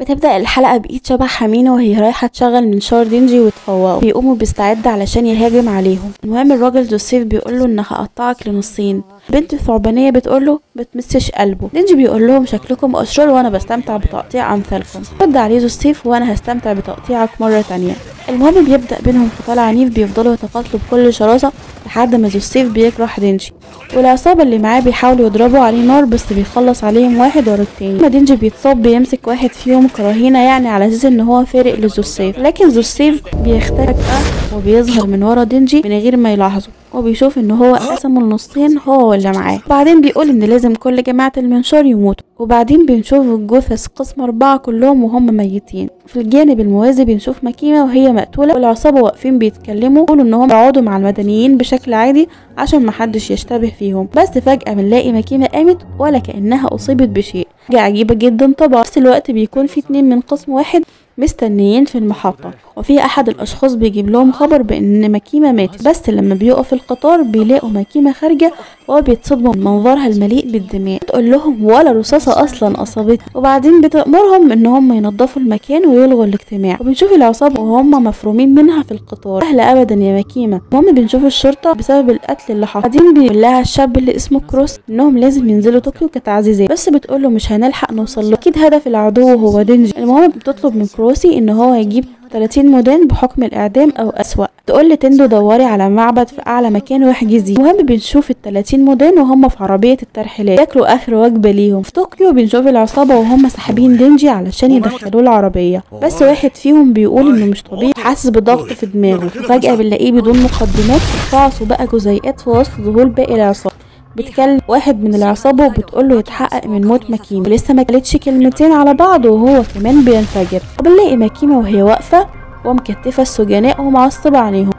بتبدأ الحلقة بإيد شبح مينو وهي رايحة تشغل منشار دينجي وتفوقه. بيقوموا بيستعد علشان يهاجم عليهم. المهم الراجل جوزيف بيقوله ان هقطعك لنصين. بنت الثعبانية بتقوله بتمسش قلبه. دينجي بيقول لهم شكلكم اشرار وانا بستمتع بتقطيع امثالكم. رد عليه جوزيف وانا هستمتع بتقطيعك مرة تانية. المهم بيبدأ بينهم قتال عنيف، بيفضلوا يتقاتلوا بكل شراسة لحد ما جوزيف بيجرح دينجي، والعصابة اللي معاه بيحاولوا يضربوا عليه نار بس بيخلص عليهم واحد ورا التاني. لما دينجي بيتصاب بيمسك واحد فيهم كرهينة يعني على اساس ان هو فارق لجوزيف، لكن جوزيف بيختفي فجأة وبيظهر من ورا دينجي من غير ما يلاحظه، وبيشوف ان هو قسمه النصين هو واللي معاه. بعدين بيقول ان لازم كل جماعة المنشار يموتوا، وبعدين بنشوف الجثث قسم 4 كلهم وهم ميتين. في الجانب الموازي بنشوف مكيمة وهي مقتولة، والعصابة واقفين بيتكلموا يقولوا انهم يقعدوا مع المدنيين بشكل عادي عشان محدش يشتبه فيهم. بس فجأة بنلاقي مكيمة قامت ولا كأنها أصيبت بشيء، حاجة عجيبة جدا. طبعا في الوقت بيكون في 2 من قسم واحد مستنيين في المحطة، وفي احد الاشخاص بيجيب لهم خبر بان مكيمة ماتت، بس لما بيقف القطار بيلاقوا مكيمة خارجة وبيتصدموا من منظرها المليء بالدماء. تقول لهم ولا رصاصة اصلا اصابتها، وبعدين بتأمرهم ان هم ينظفوا المكان ويلغوا الاجتماع. وبنشوف العصابة وهم مفرومين منها في القطار. سهل ابدا يا مكيمة. المهم بنشوف الشرطة بسبب القتل اللي حصل. بعدين بيقول لها الشاب اللي اسمه كروس انهم لازم ينزلوا طوكيو كتعزيزات، بس بتقول له مش هنلحق نوصل له، اكيد هدف العدو هو دينجي. المهم بتطلب من كروسي ان هو يجيب 30 مدان بحكم الاعدام او اسوأ. تقول لتندو دوري على معبد في اعلى مكان واحجزيه. المهم بنشوف ال30 مدان وهم في عربيه الترحيلات ياكلوا اخر وجبه ليهم. في طوكيو بنشوف العصابه وهم ساحبين دينجي علشان يدخلوه العربيه، بس واحد فيهم بيقول انه مش طبيعي، حاسس بضغط في دماغه. فجاه بنلاقيه بدون مقدمات اتفعص وبقى جزيئات في وسط ظهور باقي العصابه. بتكلم واحد من العصابة وبتقوله يتحقق من موت مكيمة، ولسه ما قالتش كلمتين على بعض وهو كمان بينفجر. وبنلاقي مكيمة وهي واقفة ومكتفة السجناء ومعصبة عليهم،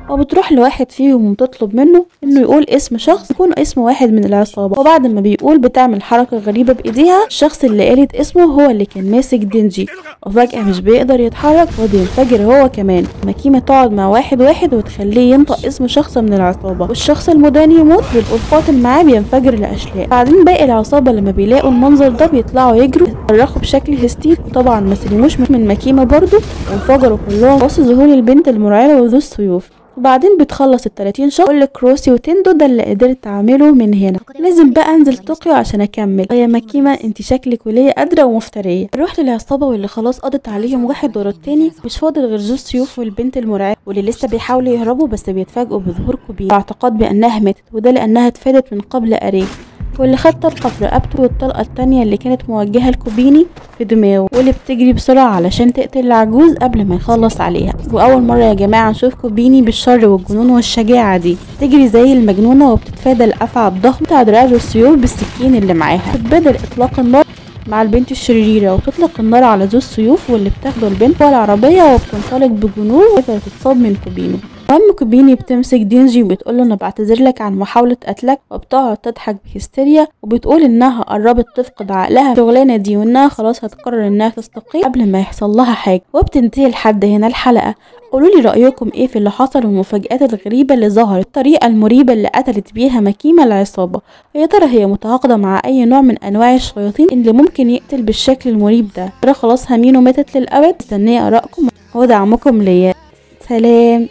وبتروح لواحد فيهم وتطلب منه انه يقول اسم شخص يكون اسم واحد من العصابة. وبعد ما بيقول بتعمل حركة غريبة بايديها. الشخص اللي قالت اسمه هو اللي كان ماسك دينجي، وفجأة مش بيقدر يتحرك وبينفجر هو كمان. مكيمة تقعد مع واحد وتخليه ينطق اسم شخص من العصابة، والشخص المداني يموت والقاتل معاه بينفجر لأشلاء. بعدين باقي العصابة لما بيلاقوا المنظر ده بيطلعوا يجروا يصرخوا بشكل هستيري، وطبعا ما سلموش من مكيمة برضو وانفجروا كلهم وسط ظهور البنت المرعبة وذو السيوف. وبعدين بتخلص ال30 شهر. تقول كروسي وتندو ده اللي قدرت اعمله من هنا، لازم بقى انزل طوكيو عشان اكمل. يا مكيمة انت شكلك ولية قادرة ومفترية. رحت للعصابة واللي خلاص قضت عليهم واحد ورا التاني، مش فاضل غير ذو السيوف والبنت المرعبة واللي لسه بيحاولوا يهربوا، بس بيتفاجئوا بظهور كوبين باعتقاد بانها ماتت، وده لانها اتفادت من قبل قريب، واللي خد طلقة في رقبته والطلقة التانية اللي كانت موجهة لكوبيني في دماغه، واللي بتجري بسرعة علشان تقتل العجوز قبل ما يخلص عليها. وأول مرة يا جماعة نشوف كوبيني بالشر والجنون والشجاعة دي، تجري زي المجنونة وبتتفادى الأفعى الضخم بتاع دراع السيوف بالسكين اللي معاها. بتبادر إطلاق النار مع البنت الشريرة وتطلق النار على ذو السيوف واللي بتاخده البنت والعربية وبتنطلق بجنون وتتصاب من كوبيني. المهم كوبيني بتمسك دينجي وبتقوله انا بعتذر لك عن محاولة قتلك، وبتقعد تضحك بهستيريا وبتقول انها قربت تفقد عقلها الشغلانة دي وانها خلاص هتقرر انها تستقيل قبل ما يحصل لها حاجة. وبتنتهي لحد هنا الحلقة. قولولي رأيكم ايه في اللي حصل والمفاجآت الغريبة اللي ظهرت، الطريقة المريبة اللي قتلت بيها مكيمة العصابة. يا ترى هي متعاقدة مع اي نوع من انواع الشياطين اللي ممكن يقتل بالشكل المريب ده؟ ترى خلاص همينو ماتت للأبد؟ مستنية آرائكم ودعمكم ليا. سلام.